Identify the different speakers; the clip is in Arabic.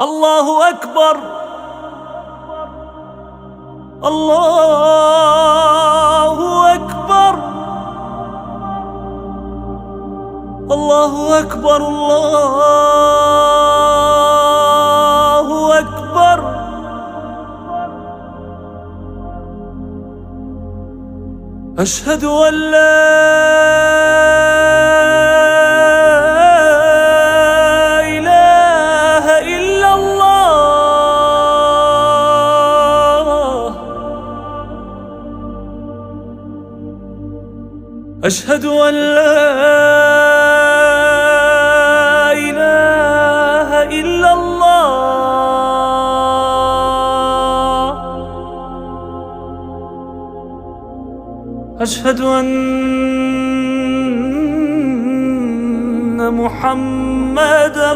Speaker 1: الله أكبر، الله أكبر، الله أكبر، الله أكبر. أشهد أن لا أشهد أن لا إله إلا الله. أشهد أن محمدًا